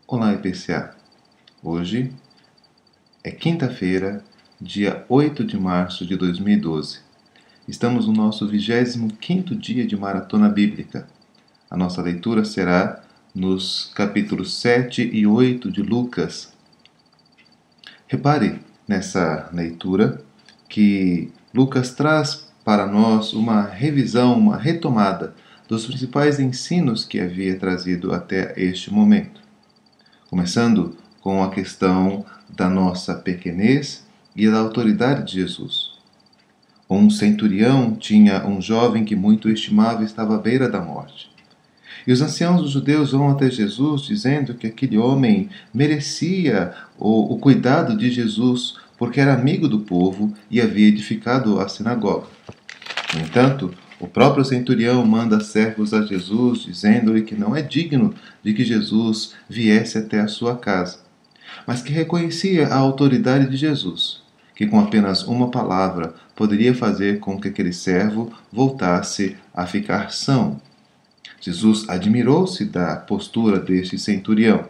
Olá, IPCA! Hoje é quinta-feira, dia 8 de março de 2012. Estamos no nosso 25º dia de Maratona Bíblica. A nossa leitura será nos capítulos 7 e 8 de Lucas. Repare nessa leitura que Lucas traz para nós uma revisão, uma retomada dos principais ensinos que havia trazido até este momento. Começando com a questão da nossa pequenez e da autoridade de Jesus. Um centurião tinha um jovem que muito estimava e estava à beira da morte. E os anciãos dos judeus vão até Jesus dizendo que aquele homem merecia o cuidado de Jesus porque era amigo do povo e havia edificado a sinagoga. No entanto, o próprio centurião manda servos a Jesus, dizendo-lhe que não é digno de que Jesus viesse até a sua casa, mas que reconhecia a autoridade de Jesus, que com apenas uma palavra poderia fazer com que aquele servo voltasse a ficar são. Jesus admirou-se da postura deste centurião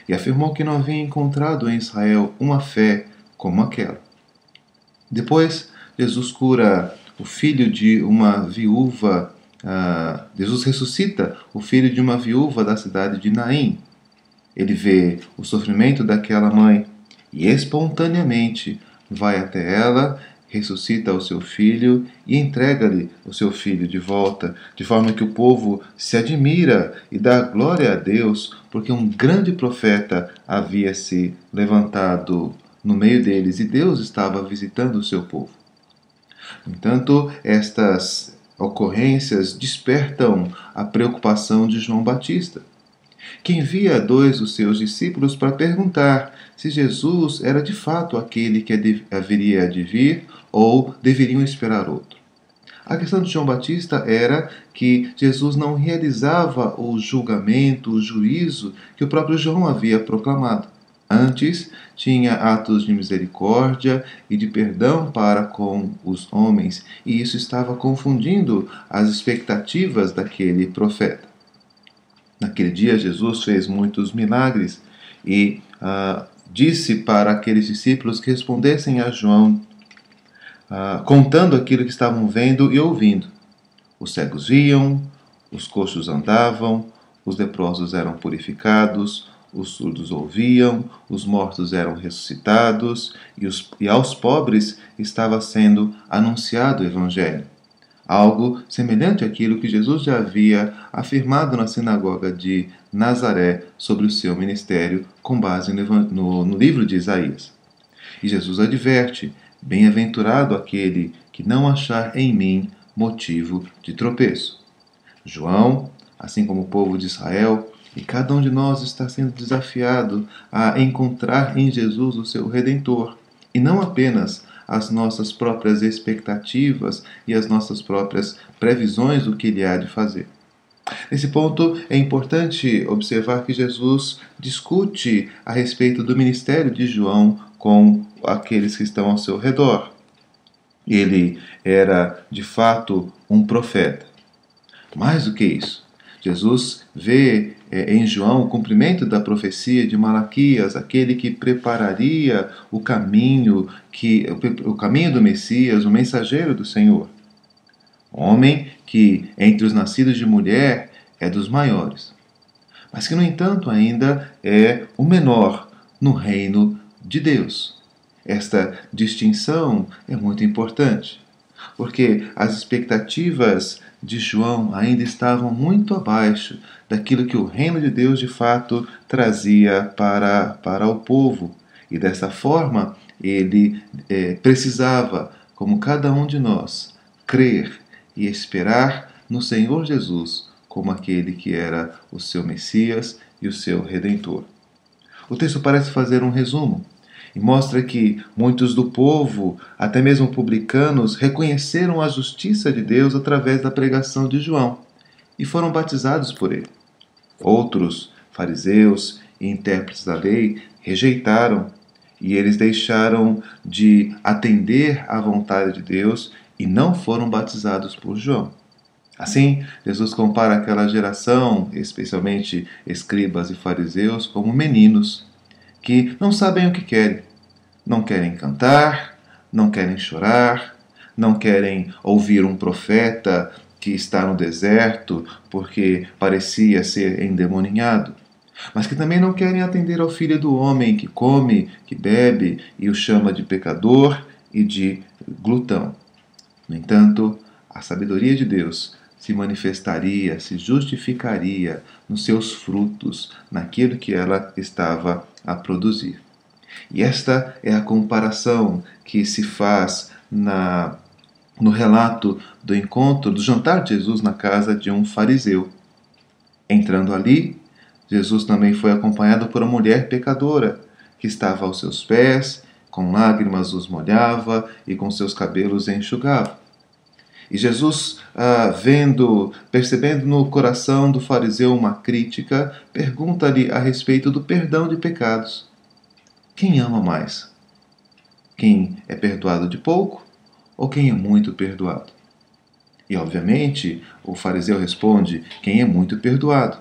e afirmou que não havia encontrado em Israel uma fé como aquela. Depois, Jesus cura o filho de uma viúva, Jesus ressuscita o filho de uma viúva da cidade de Naim. Ele vê o sofrimento daquela mãe e espontaneamente vai até ela, ressuscita o seu filho e entrega-lhe o seu filho de volta, de forma que o povo se admira e dá glória a Deus, porque um grande profeta havia se levantado no meio deles e Deus estava visitando o seu povo. No entanto, estas ocorrências despertam a preocupação de João Batista, que envia dois dos seus discípulos para perguntar se Jesus era de fato aquele que haveria de vir ou deveriam esperar outro. A questão de João Batista era que Jesus não realizava o julgamento, o juízo que o próprio João havia proclamado. Antes, tinha atos de misericórdia e de perdão para com os homens, e isso estava confundindo as expectativas daquele profeta. Naquele dia, Jesus fez muitos milagres e disse para aqueles discípulos que respondessem a João, contando aquilo que estavam vendo e ouvindo. Os cegos viam, os coxos andavam, os leprosos eram purificados, os surdos ouviam, os mortos eram ressuscitados e aos pobres estava sendo anunciado o Evangelho. Algo semelhante àquilo que Jesus já havia afirmado na sinagoga de Nazaré sobre o seu ministério com base no livro de Isaías. E Jesus adverte: bem-aventurado aquele que não achar em mim motivo de tropeço. João, assim como o povo de Israel, e cada um de nós está sendo desafiado a encontrar em Jesus o seu Redentor, e não apenas as nossas próprias expectativas e as nossas próprias previsões do que ele há de fazer. Nesse ponto, é importante observar que Jesus discute a respeito do ministério de João com aqueles que estão ao seu redor. Ele era, de fato, um profeta. Mais do que isso, Jesus vê em João o cumprimento da profecia de Malaquias, aquele que prepararia o caminho do Messias, o mensageiro do Senhor. Homem que, entre os nascidos de mulher, é dos maiores, mas que, no entanto, ainda é o menor no reino de Deus. Esta distinção é muito importante, porque as expectativas de João ainda estavam muito abaixo daquilo que o reino de Deus de fato trazia para o povo. E dessa forma, ele precisava, como cada um de nós, crer e esperar no Senhor Jesus como aquele que era o seu Messias e o seu Redentor. O texto parece fazer um resumo e mostra que muitos do povo, até mesmo publicanos, reconheceram a justiça de Deus através da pregação de João e foram batizados por ele. Outros, fariseus e intérpretes da lei, rejeitaram e eles deixaram de atender à vontade de Deus e não foram batizados por João. Assim, Jesus compara aquela geração, especialmente escribas e fariseus, como meninos que não sabem o que querem. Não querem cantar, não querem chorar, não querem ouvir um profeta que está no deserto porque parecia ser endemoninhado, mas que também não querem atender ao Filho do Homem que come, que bebe e o chama de pecador e de glutão. No entanto, a sabedoria de Deus se manifestaria, se justificaria nos seus frutos, naquilo que ela estava a produzir. E esta é a comparação que se faz no relato do encontro, do jantar de Jesus na casa de um fariseu. Entrando ali, Jesus também foi acompanhado por uma mulher pecadora, que estava aos seus pés, com lágrimas os molhava e com seus cabelos enxugava. E Jesus, percebendo no coração do fariseu uma crítica, pergunta-lhe a respeito do perdão de pecados. Quem ama mais? Quem é perdoado de pouco ou quem é muito perdoado? E, obviamente, o fariseu responde: quem é muito perdoado.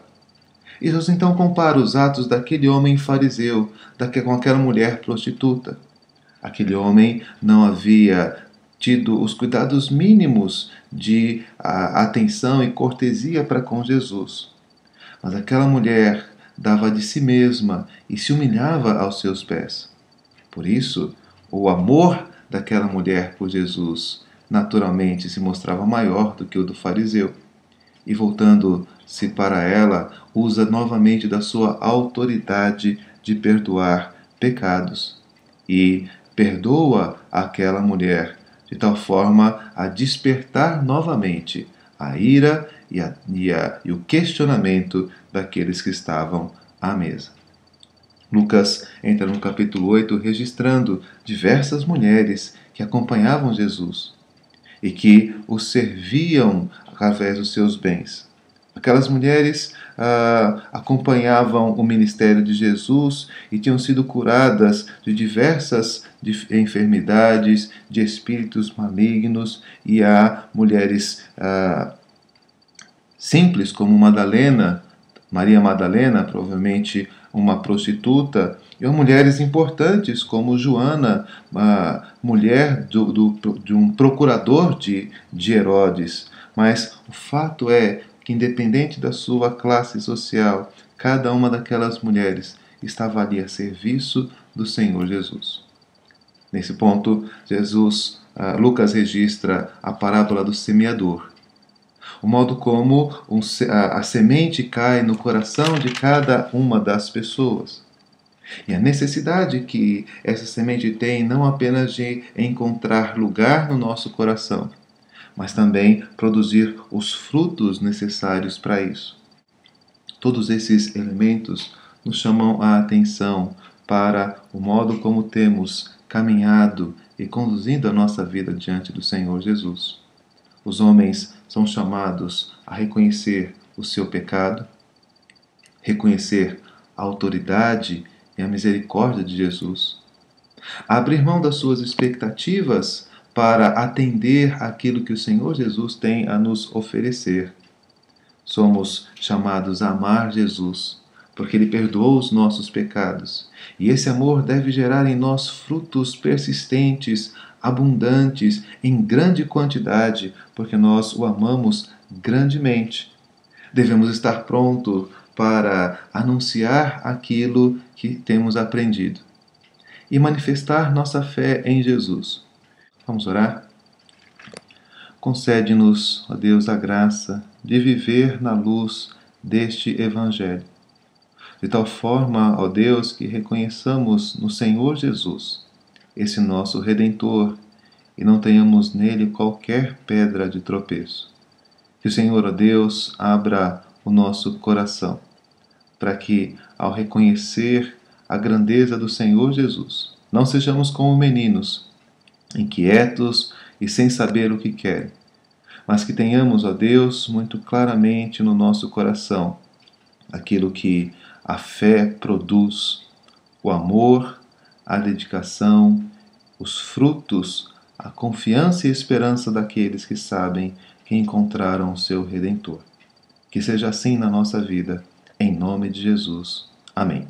E Jesus então compara os atos daquele homem fariseu com aquela mulher prostituta. Aquele homem não havia tido os cuidados mínimos de atenção e cortesia para com Jesus. Mas aquela mulher dava de si mesma e se humilhava aos seus pés. Por isso, o amor daquela mulher por Jesus naturalmente se mostrava maior do que o do fariseu. E voltando-se para ela, usa novamente da sua autoridade de perdoar pecados. E perdoa aquela mulher, de tal forma a despertar novamente a ira e o questionamento daqueles que estavam à mesa. Lucas entra no capítulo 8 registrando diversas mulheres que acompanhavam Jesus e que o serviam através dos seus bens. Aquelas mulheres acompanhavam o ministério de Jesus e tinham sido curadas de diversas enfermidades, de espíritos malignos, e há mulheres simples como Madalena, Maria Madalena, provavelmente uma prostituta, e mulheres importantes como Joana, a mulher de um procurador de Herodes. Mas o fato é que, independente da sua classe social, cada uma daquelas mulheres estava ali a serviço do Senhor Jesus. Nesse ponto, Lucas registra a parábola do semeador. O modo como a semente cai no coração de cada uma das pessoas. E a necessidade que essa semente tem não apenas de encontrar lugar no nosso coração, mas também produzir os frutos necessários para isso. Todos esses elementos nos chamam a atenção para o modo como temos caminhado e conduzindo a nossa vida diante do Senhor Jesus. Os homens são chamados a reconhecer o seu pecado, reconhecer a autoridade e a misericórdia de Jesus, a abrir mão das suas expectativas para atender àquilo que o Senhor Jesus tem a nos oferecer. Somos chamados a amar Jesus, porque Ele perdoou os nossos pecados. E esse amor deve gerar em nós frutos persistentes, abundantes, em grande quantidade, porque nós o amamos grandemente. Devemos estar prontos para anunciar aquilo que temos aprendido e manifestar nossa fé em Jesus. Vamos orar? Concede-nos, ó Deus, a graça de viver na luz deste Evangelho, de tal forma, ó Deus, que reconheçamos no Senhor Jesus esse nosso Redentor e não tenhamos nele qualquer pedra de tropeço. Que o Senhor, ó Deus, abra o nosso coração, para que, ao reconhecer a grandeza do Senhor Jesus, não sejamos como meninos, inquietos e sem saber o que querem, mas que tenhamos, ó Deus, muito claramente no nosso coração aquilo que a fé produz, o amor, a dedicação, os frutos, a confiança e a esperança daqueles que sabem que encontraram o seu Redentor. Que seja assim na nossa vida, em nome de Jesus. Amém.